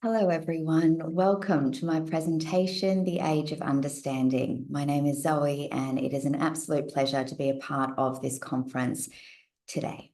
Hello, everyone. Welcome to my presentation, The Age of Understanding. My name is Zoe, and it is an absolute pleasure to be a part of this conference today.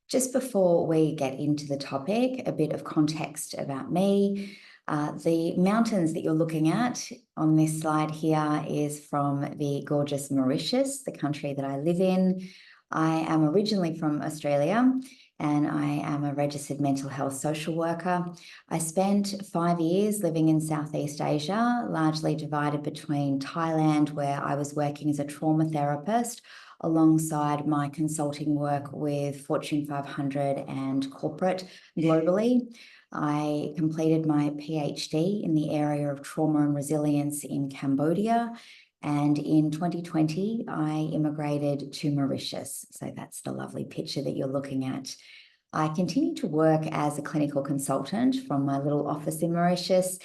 Just before we get into the topic, a bit of context about me. The mountains that you're looking at on this slide here is from the gorgeous Mauritius, the country that I live in. I am originally from Australia, and I am a registered mental health social worker. I spent 5 years living in Southeast Asia, largely divided between Thailand, where I was working as a trauma therapist, alongside my consulting work with Fortune 500 and corporate globally. I completed my PhD in the area of trauma and resilience in Cambodia. And in 2020, I immigrated to Mauritius. So that's the lovely picture that you're looking at. I continue to work as a clinical consultant from my little office in Mauritius.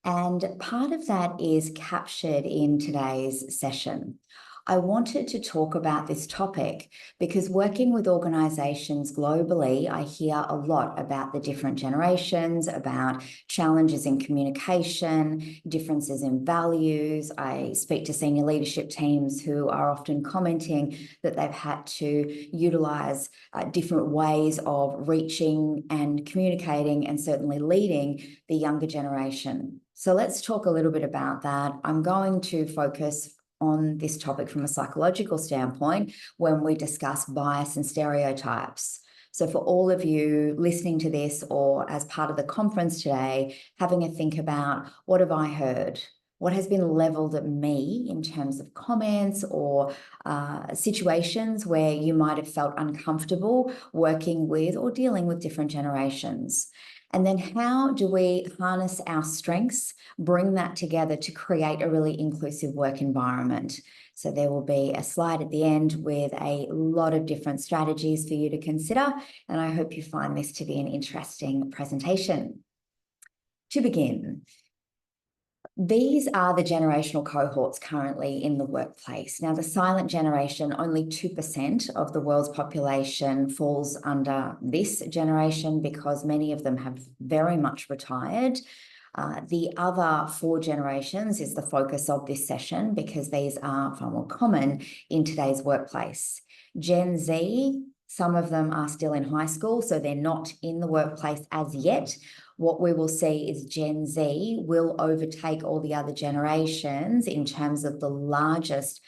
And part of that is captured in today's session. I wanted to talk about this topic because working with organisations globally, I hear a lot about the different generations, about challenges in communication, differences in values. I speak to senior leadership teams who are often commenting that they've had to utilise different ways of reaching and communicating and certainly leading the younger generation. So let's talk a little bit about that. I'm going to focus on this topic from a psychological standpoint when we discuss bias and stereotypes. So for all of you listening to this or as part of the conference today, having a think about what have I heard? What has been leveled at me in terms of comments or situations where you might have felt uncomfortable working with or dealing with different generations? And then how do we harness our strengths, bring that together to create a really inclusive work environment? So there will be a slide at the end with a lot of different strategies for you to consider, and I hope you find this to be an interesting presentation. To begin, these are the generational cohorts currently in the workplace. Now, the silent generation, only 2% of the world's population falls under this generation because many of them have very much retired. The other 4 generations is the focus of this session because these are far more common in today's workplace. Gen Z, some of them are still in high school, so they're not in the workplace as yet. What we will see is Gen Z will overtake all the other generations in terms of the largest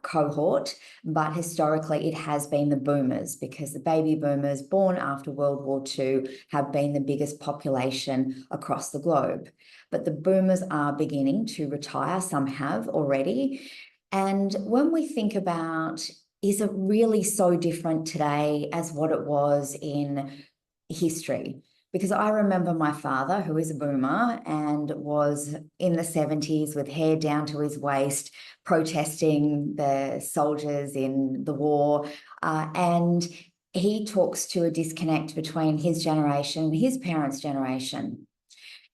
cohort, but historically it has been the boomers because the baby boomers born after World War II have been the biggest population across the globe. But the boomers are beginning to retire, some have already. And when we think about, is it really so different today as what it was in history? Because I remember my father, who is a boomer and was in the 70s with hair down to his waist, protesting the soldiers in the war. And he talks to a disconnect between his generation and his parents' generation.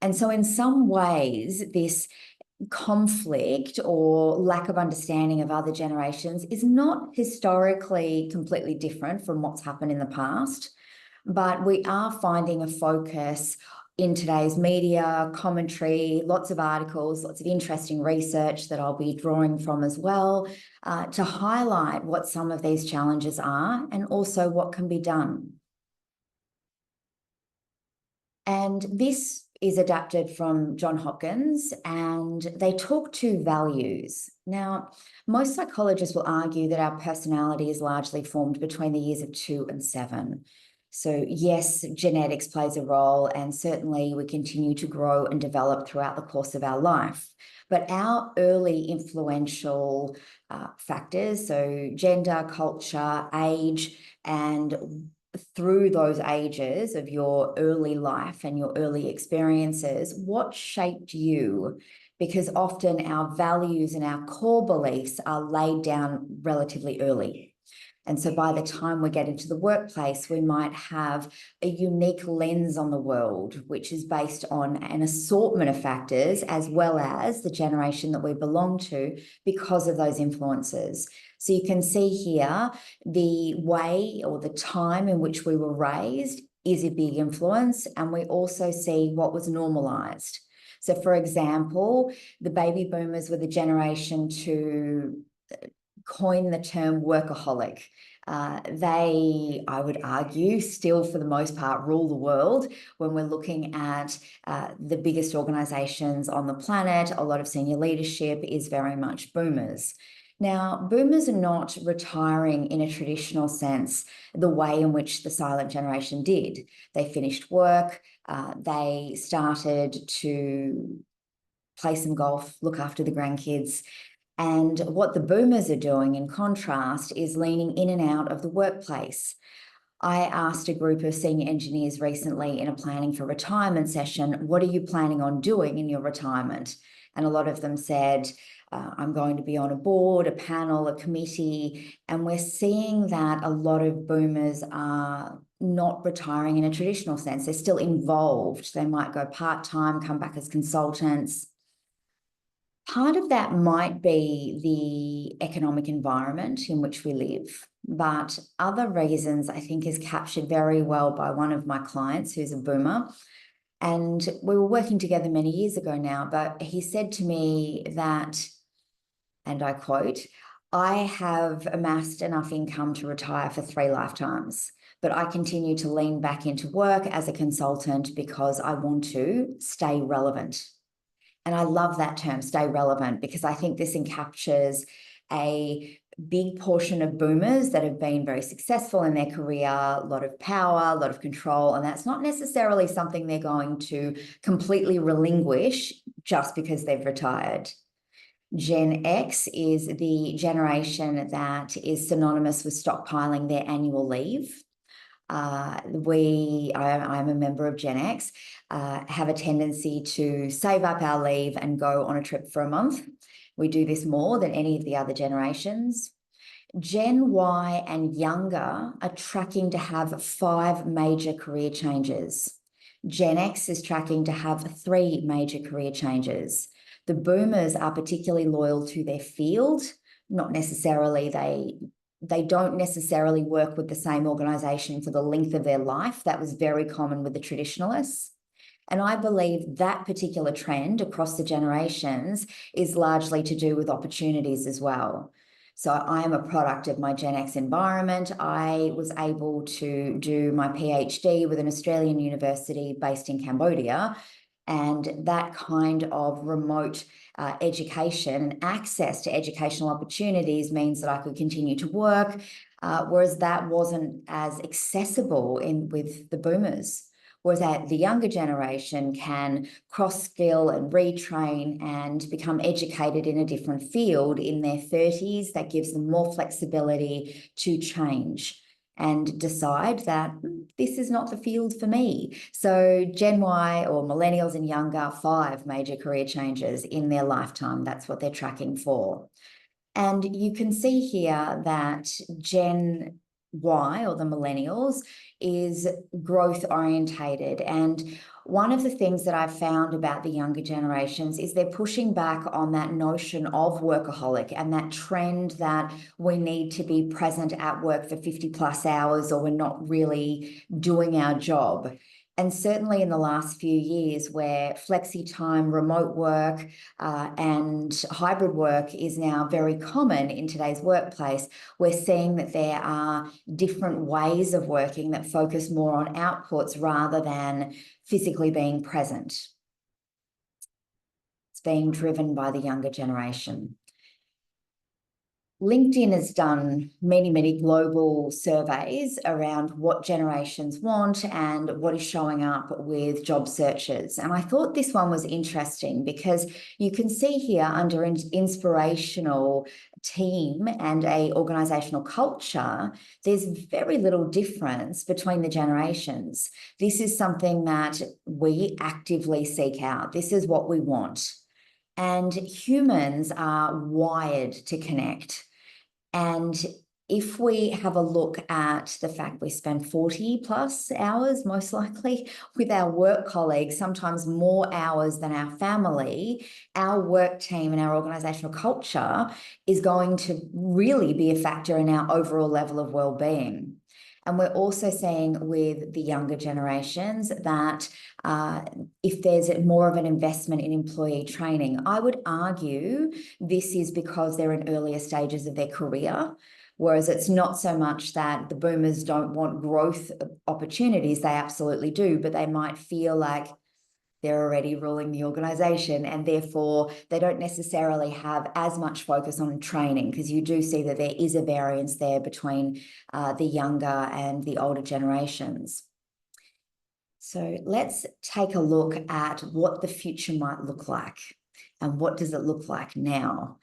And so in some ways, this conflict or lack of understanding of other generations is not historically completely different from what's happened in the past. But we are finding a focus in today's media, commentary, lots of articles, lots of interesting research that I'll be drawing from as well, to highlight what some of these challenges are and also what can be done. And this is adapted from John Hopkins, and they talk to values. Now, most psychologists will argue that our personality is largely formed between the years of 2 and 7. So yes, genetics plays a role, and certainly we continue to grow and develop throughout the course of our life. But our early influential factors, so gender, culture, age, and through those ages of your early life and your early experiences, what shaped you? Because often our values and our core beliefs are laid down relatively early. And so by the time we get into the workplace, we might have a unique lens on the world, which is based on an assortment of factors, as well as the generation that we belong to because of those influences. So you can see here the way or the time in which we were raised is a big influence, and we also see what was normalized. So, for example, the baby boomers were the generation to coin the term workaholic. They, I would argue, still for the most part rule the world when we're looking at the biggest organizations on the planet. A lot of senior leadership is very much boomers. Now, boomers are not retiring in a traditional sense, the way in which the silent generation did. They finished work, they started to play some golf, look after the grandkids. And what the boomers are doing, in contrast, is leaning in and out of the workplace. I asked a group of senior engineers recently in a planning for retirement session, what are you planning on doing in your retirement? And a lot of them said, I'm going to be on a board, a panel, a committee. And we're seeing that a lot of boomers are not retiring in a traditional sense. They're still involved. They might go part-time, come back as consultants. Part of that might be the economic environment in which we live, but other reasons I think is captured very well by one of my clients who's a boomer. And we were working together many years ago now, but he said to me that, and I quote, I have amassed enough income to retire for 3 lifetimes, but I continue to lean back into work as a consultant because I want to stay relevant. And I love that term, stay relevant, because I think this encaptures a big portion of boomers that have been very successful in their career, a lot of power, a lot of control, and that's not necessarily something they're going to completely relinquish just because they've retired. Gen X is the generation that is synonymous with stockpiling their annual leave. I'm a member of Gen X, have a tendency to save up our leave and go on a trip for a month. We do this more than any of the other generations. Gen Y and younger are tracking to have 5 major career changes. Gen X is tracking to have 3 major career changes. The boomers are particularly loyal to their field, not necessarily they don't necessarily work with the same organization for the length of their life. That was very common with the traditionalists. And I believe that particular trend across the generations is largely to do with opportunities as well. So I am a product of my Gen X environment. I was able to do my PhD with an Australian university based in Cambodia. And that kind of remote education and access to educational opportunities means that I could continue to work, whereas that wasn't as accessible with the boomers. Whereas the younger generation can cross-skill and retrain and become educated in a different field in their 30s. That gives them more flexibility to change and decide that this is not the field for me. So Gen Y or millennials and younger, 5 major career changes in their lifetime. That's what they're tracking for. And you can see here that Gen Y, or the millennials, is growth orientated. And one of the things that I've found about the younger generations is they're pushing back on that notion of workaholic and that trend that we need to be present at work for 50+ hours or we're not really doing our job. And certainly in the last few years, where flexi time, remote work, and hybrid work is now very common in today's workplace, we're seeing that there are different ways of working that focus more on outputs rather than physically being present. It's being driven by the younger generation. LinkedIn has done many, many global surveys around what generations want and what is showing up with job searches. And I thought this one was interesting because you can see here under an inspirational team and a organizational culture, there's very little difference between the generations. This is something that we actively seek out. This is what we want. And humans are wired to connect. And if we have a look at the fact we spend 40+ hours, most likely, with our work colleagues, sometimes more hours than our family, our work team and our organizational culture is going to really be a factor in our overall level of well-being. And we're also seeing with the younger generations that if there's more of an investment in employee training, I would argue this is because they're in earlier stages of their career. Whereas it's not so much that the boomers don't want growth opportunities, they absolutely do, but they might feel like they're already ruling the organization, and therefore they don't necessarily have as much focus on training, because you do see that there is a variance there between the younger and the older generations. So let's take a look at what the future might look like and what does it look like now.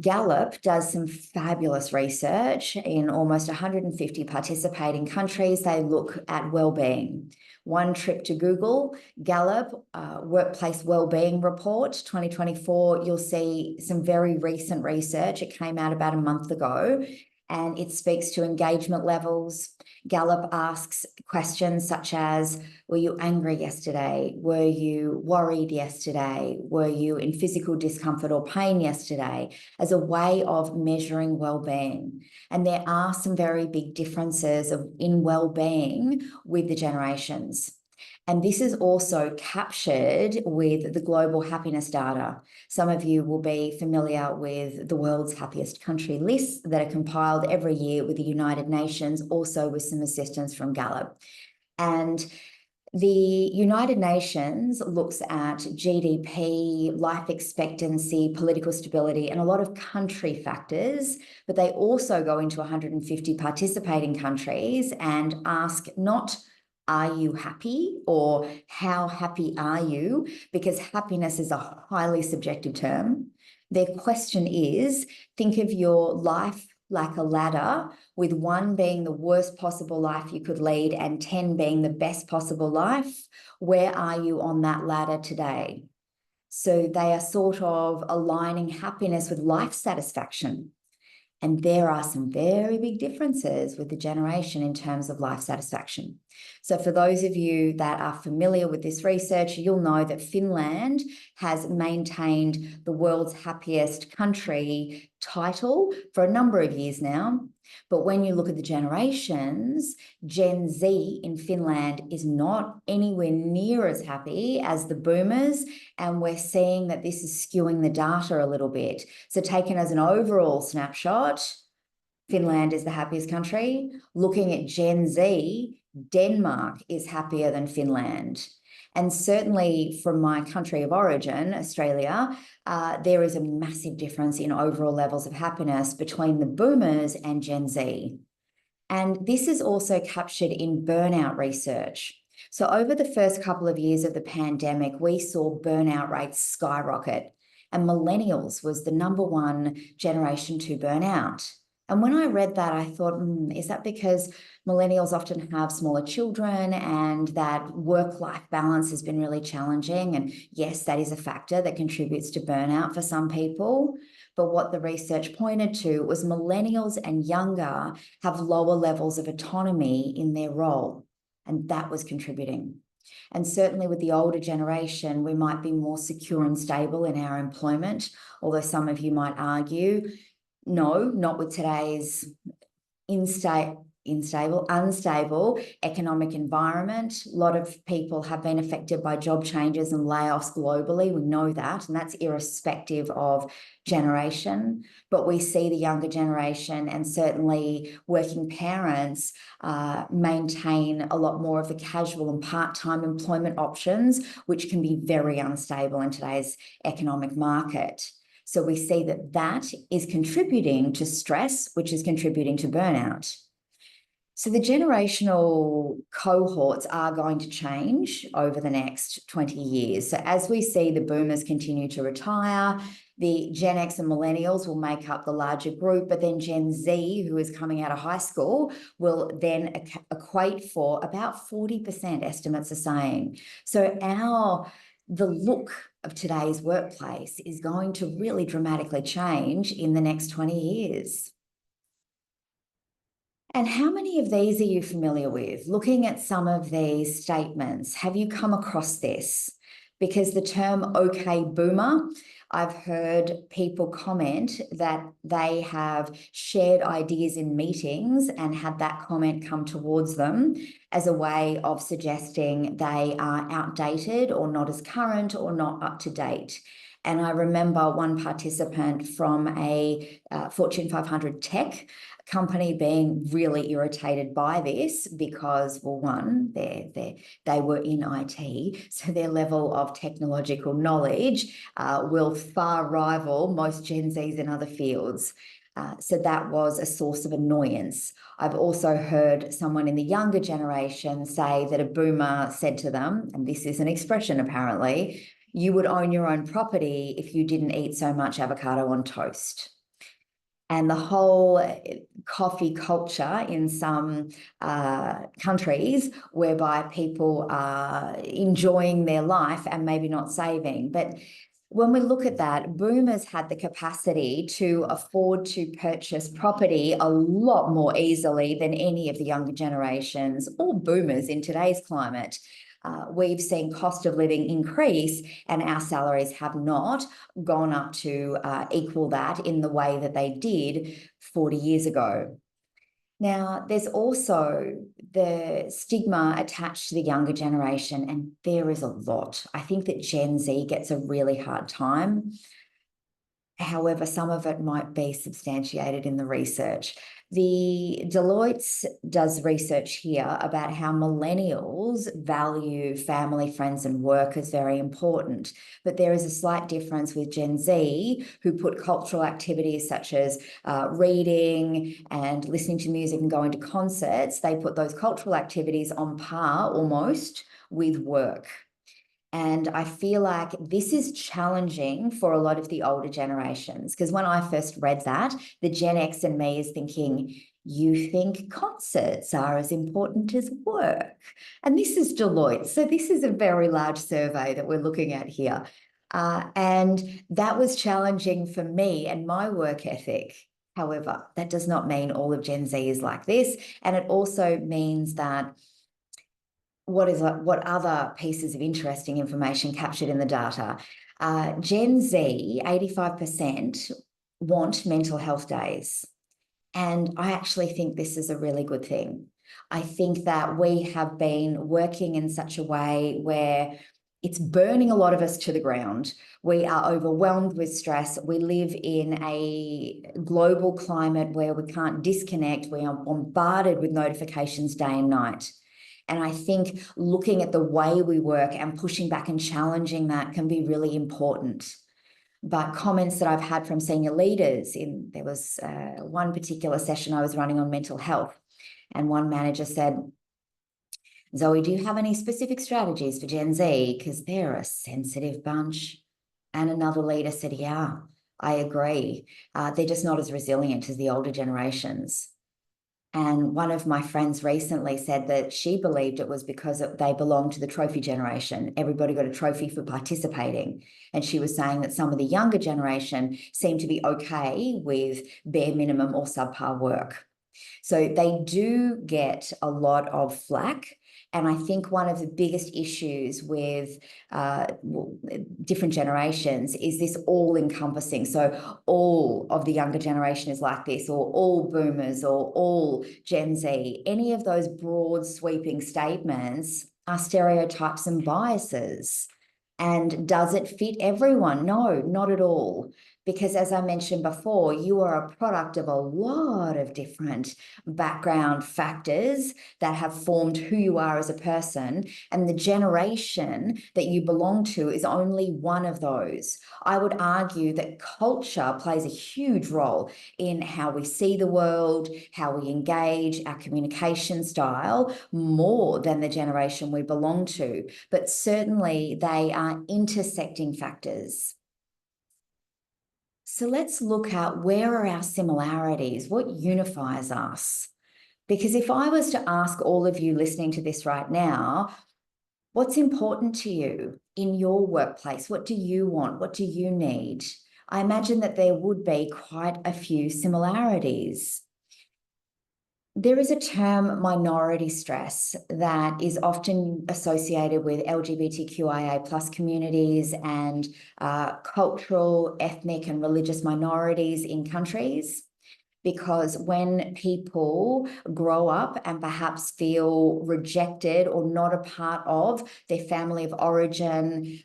Gallup does some fabulous research in almost 150 participating countries. They look at well-being. One trip to Google, Gallup Workplace Wellbeing Report 2024, you'll see some very recent research. It came out about a month ago, and it speaks to engagement levels. Gallup asks questions such as, were you angry yesterday? Were you worried yesterday? Were you in physical discomfort or pain yesterday? As a way of measuring well-being. And there are some very big differences in well-being with the generations. And this is also captured with the global happiness data. Some of you will be familiar with the world's happiest country lists that are compiled every year with the United Nations, also with some assistance from Gallup. And the United Nations looks at GDP, life expectancy, political stability, and a lot of country factors, but they also go into 150 participating countries and ask not, are you happy, or how happy are you? Because happiness is a highly subjective term. Their question is, think of your life like a ladder, with 1 being the worst possible life you could lead and 10 being the best possible life. Where are you on that ladder today? So they are sort of aligning happiness with life satisfaction. And there are some very big differences with the generation in terms of life satisfaction. So for those of you that are familiar with this research, you'll know that Finland has maintained the world's happiest country title for a number of years now. But when you look at the generations, Gen Z in Finland is not anywhere near as happy as the boomers, and we're seeing that this is skewing the data a little bit. So taken as an overall snapshot, Finland is the happiest country. Looking at Gen Z, Denmark is happier than Finland. And certainly from my country of origin, Australia, there is a massive difference in overall levels of happiness between the boomers and Gen Z. And this is also captured in burnout research. So over the first couple of years of the pandemic, we saw burnout rates skyrocket, and millennials was the #1 generation to burn out. And when I read that, I thought, is that because millennials often have smaller children and that work-life balance has been really challenging? And yes, that is a factor that contributes to burnout for some people. But what the research pointed to was millennials and younger have lower levels of autonomy in their role, and that was contributing. And certainly with the older generation, we might be more secure and stable in our employment, although some of you might argue, no, not with today's unstable economic environment. A lot of people have been affected by job changes and layoffs globally. We know that, and that's irrespective of generation. But we see the younger generation and certainly working parents maintain a lot more of the casual and part-time employment options, which can be very unstable in today's economic market. So we see that that is contributing to stress, which is contributing to burnout. So the generational cohorts are going to change over the next 20 years. So as we see the boomers continue to retire, the Gen X and millennials will make up the larger group, but then Gen Z, who is coming out of high school, will then equate for about 40%, estimates are saying. So the look of today's workplace is going to really dramatically change in the next 20 years. And how many of these are you familiar with? Looking at some of these statements, have you come across this? Because the term "okay boomer," I've heard people comment that they have shared ideas in meetings and had that comment come towards them as a way of suggesting they are outdated or not as current or not up to date. And I remember one participant from a Fortune 500 tech company being really irritated by this because, well, one, they were in IT, so their level of technological knowledge will far rival most Gen Zs in other fields. So that was a source of annoyance. I've also heard someone in the younger generation say that a boomer said to them, and this is an expression apparently, you would own your own property if you didn't eat so much avocado on toast. And the whole coffee culture in some countries whereby people are enjoying their life and maybe not saving. But when we look at that, boomers had the capacity to afford to purchase property a lot more easily than any of the younger generations or boomers in today's climate. We've seen cost of living increase and our salaries have not gone up to equal that in the way that they did 40 years ago. Now, there's also the stigma attached to the younger generation, and there is a lot. I think that Gen Z gets a really hard time. However, some of it might be substantiated in the research. The Deloitte does research here about how millennials value family, friends, and work as very important. But there is a slight difference with Gen Z, who put cultural activities such as reading and listening to music and going to concerts. They put those cultural activities on par almost with work. And I feel like this is challenging for a lot of the older generations, because when I first read that, the Gen X in me is thinking, you think concerts are as important as work? And this is Deloitte. So this is a very large survey that we're looking at here. And that was challenging for me and my work ethic. However, that does not mean all of Gen Z is like this. And it also means that what other pieces of interesting information captured in the data? Gen Z, 85% want mental health days. And I actually think this is a really good thing. I think that we have been working in such a way where it's burning a lot of us to the ground. We are overwhelmed with stress. We live in a global climate where we can't disconnect. We are bombarded with notifications day and night. And I think looking at the way we work and pushing back and challenging that can be really important. But comments that I've had from senior leaders there was one particular session I was running on mental health, and one manager said, Zoe, do you have any specific strategies for Gen Z? Because they're a sensitive bunch. And another leader said, yeah, I agree. They're just not as resilient as the older generations. And one of my friends recently said that she believed it was because they belonged to the trophy generation. Everybody got a trophy for participating. And she was saying that some of the younger generation seemed to be okay with bare minimum or subpar work. So they do get a lot of flack. And I think one of the biggest issues with different generations is this all-encompassing. So all of the younger generation is like this, or all boomers, or all Gen Z. Any of those broad sweeping statements are stereotypes and biases. And does it fit everyone? No, not at all. Because as I mentioned before, you are a product of a lot of different background factors that have formed who you are as a person. And the generation that you belong to is only one of those. I would argue that culture plays a huge role in how we see the world, how we engage, our communication style, more than the generation we belong to. But certainly they are intersecting factors. So let's look at where are our similarities, what unifies us? Because if I was to ask all of you listening to this right now, what's important to you in your workplace? What do you want? What do you need? I imagine that there would be quite a few similarities. There is a term, minority stress, that is often associated with LGBTQIA plus communities and cultural, ethnic, and religious minorities in countries. Because when people grow up and perhaps feel rejected or not a part of their family of origin,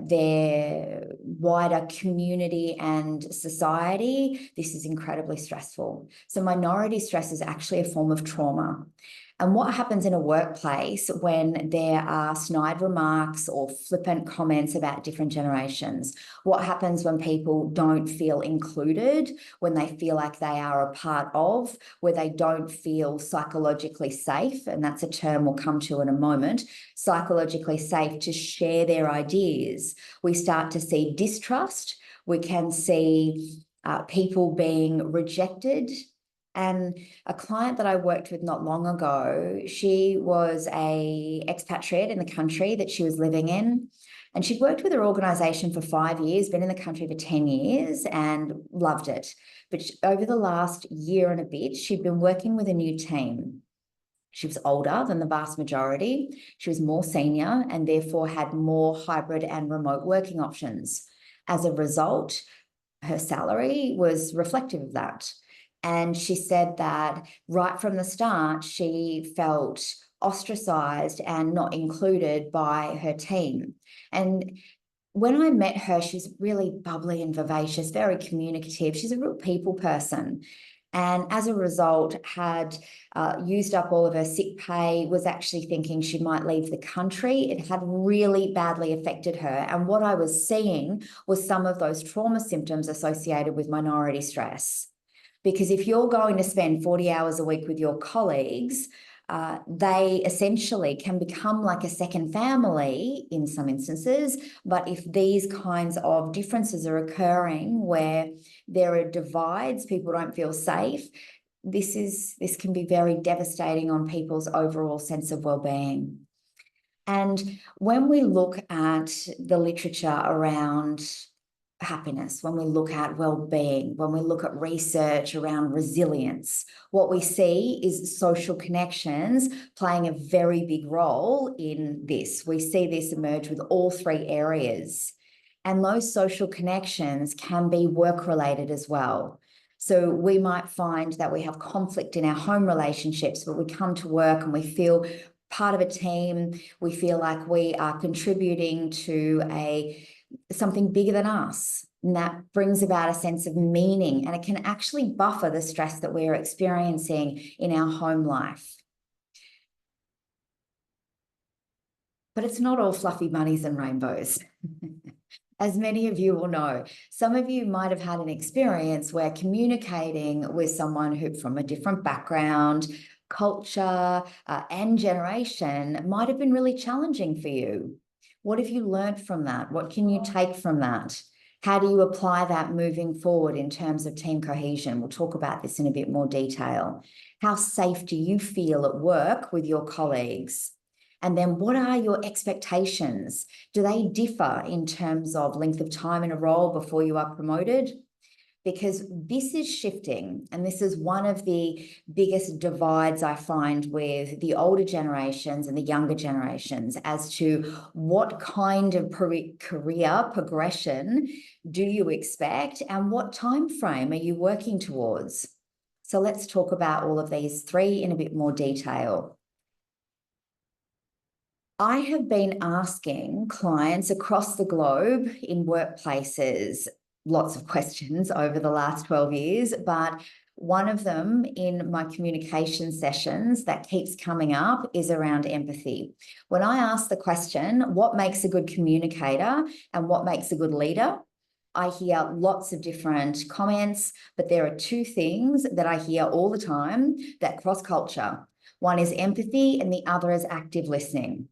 their wider community and society, this is incredibly stressful. So minority stress is actually a form of trauma. And what happens in a workplace when there are snide remarks or flippant comments about different generations? What happens when people don't feel included, when they feel like they are a part of, where they don't feel psychologically safe? And that's a term we'll come to in a moment, psychologically safe to share their ideas. We start to see distrust. We can see people being rejected. And a client that I worked with not long ago, she was an expatriate in the country that she was living in. And she'd worked with her organisation for 5 years, been in the country for 10 years and loved it. But over the last year and a bit, she'd been working with a new team. She was older than the vast majority. She was more senior and therefore had more hybrid and remote working options. As a result, her salary was reflective of that. And she said that right from the start, she felt ostracized and not included by her team. And when I met her, she's really bubbly and vivacious, very communicative. She's a real people person. And as a result, had used up all of her sick pay, was actually thinking she might leave the country. It had really badly affected her. And what I was seeing was some of those trauma symptoms associated with minority stress. Because if you're going to spend 40 hours a week with your colleagues, they essentially can become like a second family in some instances. But if these kinds of differences are occurring where there are divides, people don't feel safe, this can be very devastating on people's overall sense of well-being. And when we look at the literature around happiness, when we look at well-being, when we look at research around resilience, what we see is social connections playing a very big role in this. We see this emerge with all three areas. And those social connections can be work-related as well. So we might find that we have conflict in our home relationships, but we come to work and we feel part of a team. We feel like we are contributing to something bigger than us. And that brings about a sense of meaning, and it can actually buffer the stress that we're experiencing in our home life. But it's not all fluffy bunnies and rainbows. As many of you will know, some of you might have had an experience where communicating with someone who from a different background, culture, and generation might have been really challenging for you. What have you learned from that? What can you take from that? How do you apply that moving forward in terms of team cohesion? We'll talk about this in a bit more detail. How safe do you feel at work with your colleagues? And then what are your expectations? Do they differ in terms of length of time in a role before you are promoted? Because this is shifting, and this is one of the biggest divides I find with the older generations and the younger generations as to what kind of career progression do you expect and what time frame are you working towards? So let's talk about all of these three in a bit more detail. I have been asking clients across the globe in workplaces lots of questions over the last 12 years, but one of them in my communication sessions that keeps coming up is around empathy. When I ask the question, what makes a good communicator and what makes a good leader? I hear lots of different comments, but there are two things that I hear all the time that cross culture. One is empathy and the other is active listening.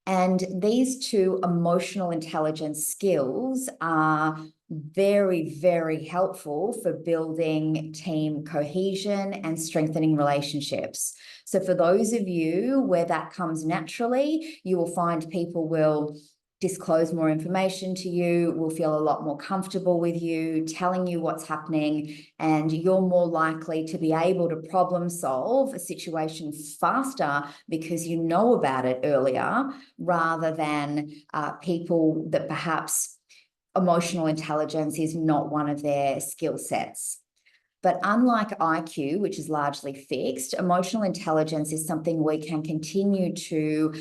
And these two emotional intelligence skills are very, very helpful for building team cohesion and strengthening relationships. So for those of you where that comes naturally, you will find people will disclose more information to you, will feel a lot more comfortable with you, telling you what's happening, and you're more likely to be able to problem solve a situation faster because you know about it earlier, rather than people that perhaps emotional intelligence is not one of their skill sets. But unlike IQ, which is largely fixed, emotional intelligence is something we can continue to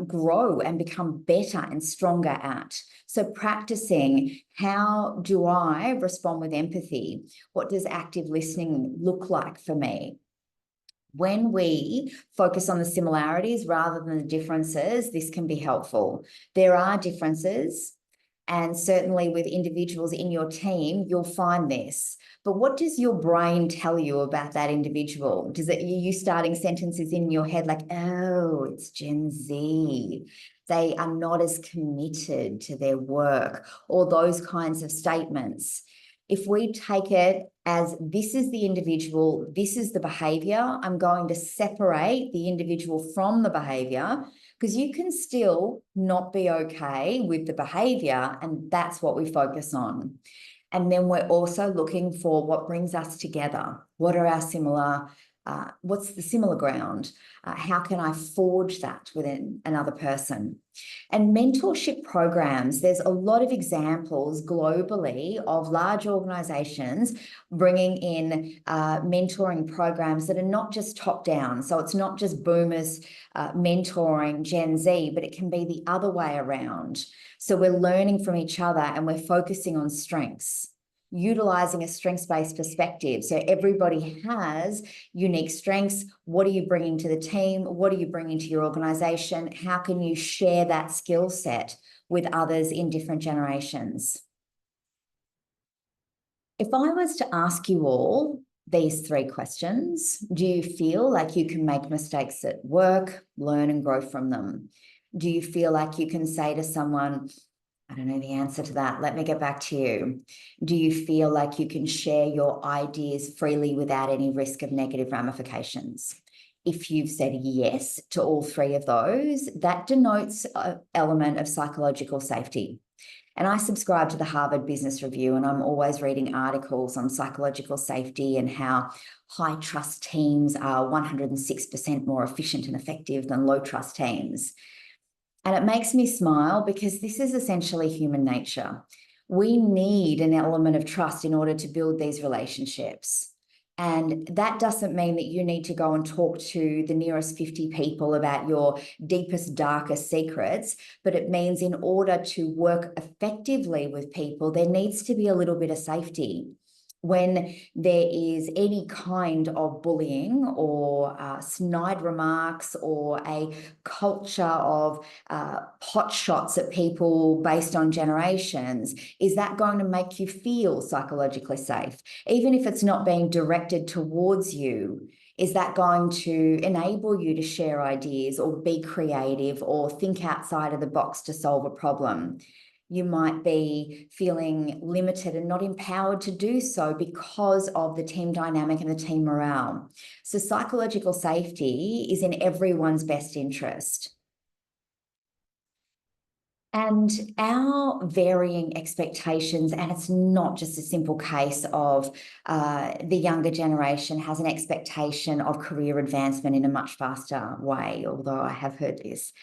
grow and become better and stronger at. So practicing, how do I respond with empathy? What does active listening look like for me? When we focus on the similarities rather than the differences, this can be helpful. There are differences, and certainly with individuals in your team, you'll find this. But what does your brain tell you about that individual? Does it, you starting sentences in your head like, oh, it's Gen Z. They are not as committed to their work, or those kinds of statements. If we take it as this is the individual, this is the behavior, I'm going to separate the individual from the behavior, because you can still not be okay with the behavior, and that's what we focus on. And then we're also looking for what brings us together. What are our similar, what's the similar ground? How can I forge that within another person? And mentorship programs, there's a lot of examples globally of large organizations bringing in mentoring programs that are not just top down. So it's not just boomers mentoring Gen Z, but it can be the other way around. So we're learning from each other and we're focusing on strengths, utilizing a strengths-based perspective. So everybody has unique strengths. What are you bringing to the team? What are you bringing to your organization? How can you share that skill set with others in different generations? If I was to ask you all these three questions, do you feel like you can make mistakes at work, learn and grow from them? Do you feel like you can say to someone, I don't know the answer to that, let me get back to you? Do you feel like you can share your ideas freely without any risk of negative ramifications? If you've said yes to all three of those, that denotes an element of psychological safety. And I subscribe to the Harvard Business Review, and I'm always reading articles on psychological safety and how high trust teams are 106% more efficient and effective than low trust teams. And it makes me smile because this is essentially human nature. We need an element of trust in order to build these relationships. And that doesn't mean that you need to go and talk to the nearest 50 people about your deepest, darkest secrets, but it means in order to work effectively with people, there needs to be a little bit of safety. When there is any kind of bullying or snide remarks or a culture of pot shots at people based on generations, is that going to make you feel psychologically safe? Even if it's not being directed towards you, is that going to enable you to share ideas or be creative or think outside of the box to solve a problem? You might be feeling limited and not empowered to do so because of the team dynamic and the team morale. So psychological safety is in everyone's best interest. And our varying expectations, and it's not just a simple case of the younger generation has an expectation of career advancement in a much faster way, although I have heard this.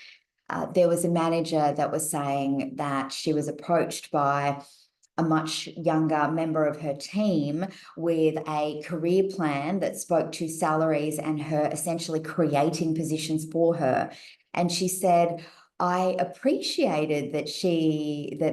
There was a manager that was saying that she was approached by a much younger member of her team with a career plan that spoke to salaries and her essentially creating positions for her. And she said, I appreciated that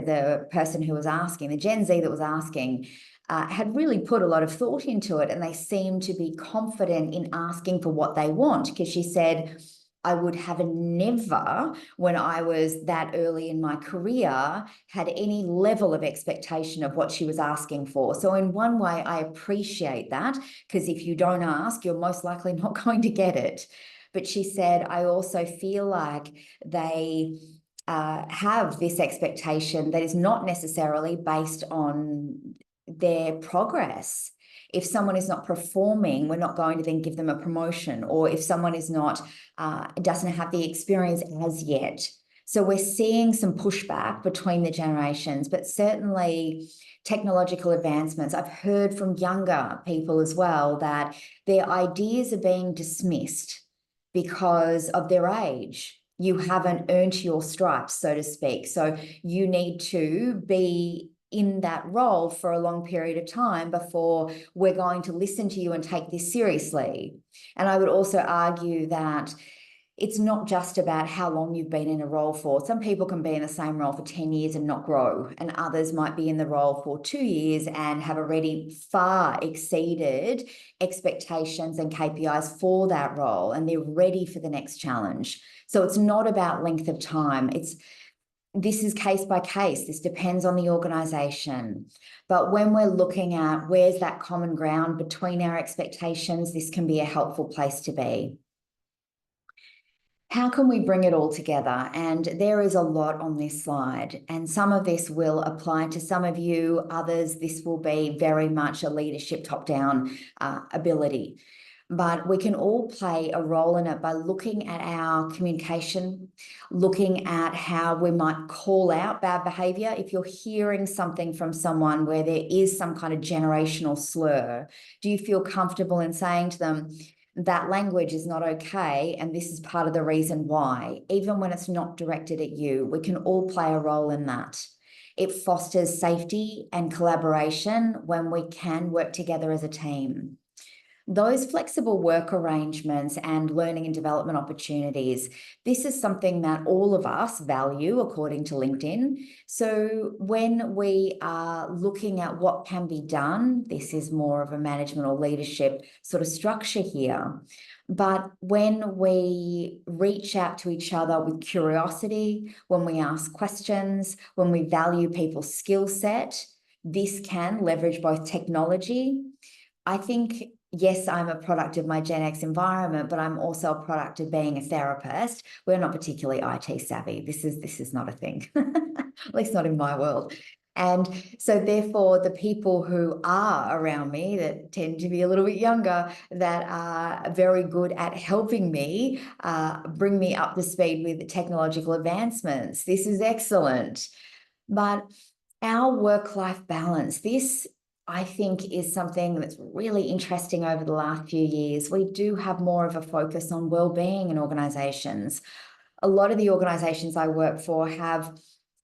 the person who was asking, the Gen Z that was asking, had really put a lot of thought into it, and they seemed to be confident in asking for what they want, because she said, I would have never, when I was that early in my career, had any level of expectation of what she was asking for. So in one way, I appreciate that, because if you don't ask, you're most likely not going to get it. But she said, I also feel like they have this expectation that is not necessarily based on their progress. If someone is not performing, we're not going to then give them a promotion. Or if someone is not, doesn't have the experience as yet. So we're seeing some pushback between the generations, but certainly technological advancements. I've heard from younger people as well that their ideas are being dismissed because of their age. You haven't earned your stripes, so to speak. So you need to be in that role for a long period of time before we're going to listen to you and take this seriously. And I would also argue that it's not just about how long you've been in a role for. Some people can be in the same role for 10 years and not grow, and others might be in the role for 2 years and have already far exceeded expectations and KPIs for that role, and they're ready for the next challenge. So it's not about length of time. This is case by case. This depends on the organisation. But when we're looking at where's that common ground between our expectations, this can be a helpful place to be. How can we bring it all together? And there is a lot on this slide, and some of this will apply to some of you, others, this will be very much a leadership top-down ability. But we can all play a role in it by looking at our communication, looking at how we might call out bad behaviour. If you're hearing something from someone where there is some kind of generational slur, do you feel comfortable in saying to them, that language is not okay, and this is part of the reason why? Even when it's not directed at you, we can all play a role in that. It fosters safety and collaboration when we can work together as a team. Those flexible work arrangements and learning and development opportunities, this is something that all of us value according to LinkedIn. So when we are looking at what can be done, this is more of a management or leadership sort of structure here. But when we reach out to each other with curiosity, when we ask questions, when we value people's skill set, this can leverage both technology. I think, yes, I'm a product of my Gen X environment, but I'm also a product of being a therapist. We're not particularly IT savvy. This is not a thing, at least not in my world. And so therefore, the people who are around me that tend to be a little bit younger, that are very good at helping me bring me up to speed with technological advancements. This is excellent. But our work-life balance, this I think is something that's really interesting over the last few years. We do have more of a focus on well-being in organisations. A lot of the organisations I work for have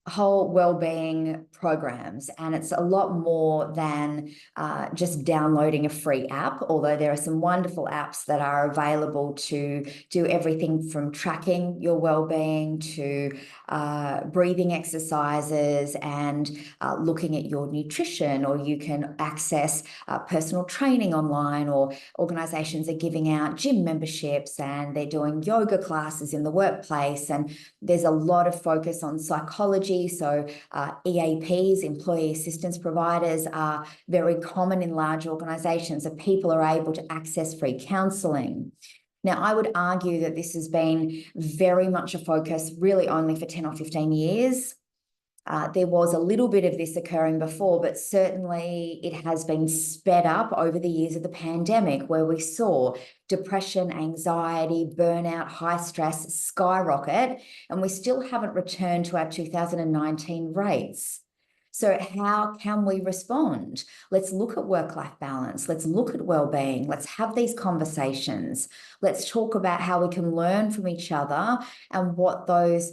whole well-being programs, and it's a lot more than just downloading a free app, although there are some wonderful apps that are available to do everything from tracking your well-being to breathing exercises and looking at your nutrition, or you can access personal training online, or organisations are giving out gym memberships and they're doing yoga classes in the workplace, and there's a lot of focus on psychology. So EAPs, employee assistance providers, are very common in large organisations, so people are able to access free counselling. Now, I would argue that this has been very much a focus really only for 10 or 15 years. There was a little bit of this occurring before, but certainly it has been sped up over the years of the pandemic, where we saw depression, anxiety, burnout, high stress skyrocket, and we still haven't returned to our 2019 rates. So how can we respond? Let's look at work-life balance. Let's look at well-being. Let's have these conversations. Let's talk about how we can learn from each other and what those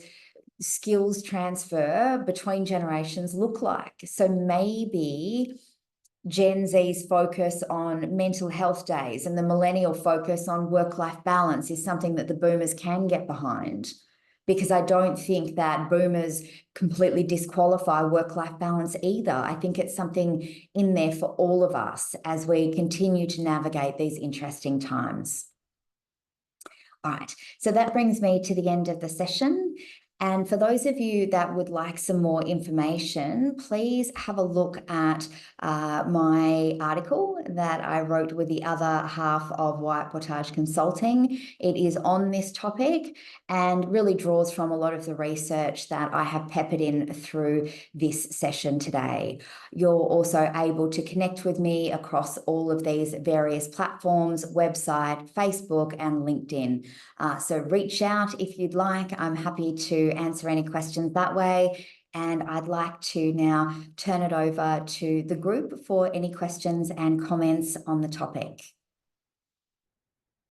skills transfer between generations look like. So maybe Gen Z's focus on mental health days and the millennial focus on work-life balance is something that the boomers can get behind, because I don't think that boomers completely disqualify work-life balance either. I think it's something in there for all of us as we continue to navigate these interesting times. All right, so that brings me to the end of the session. And for those of you that would like some more information, please have a look at my article that I wrote with the other half of White Portage Consulting. It is on this topic and really draws from a lot of the research that I have peppered in through this session today. You're also able to connect with me across all of these various platforms, website, Facebook, and LinkedIn. So reach out if you'd like. I'm happy to to answer any questions that way. And I'd like to now turn it over to the group for any questions and comments on the topic.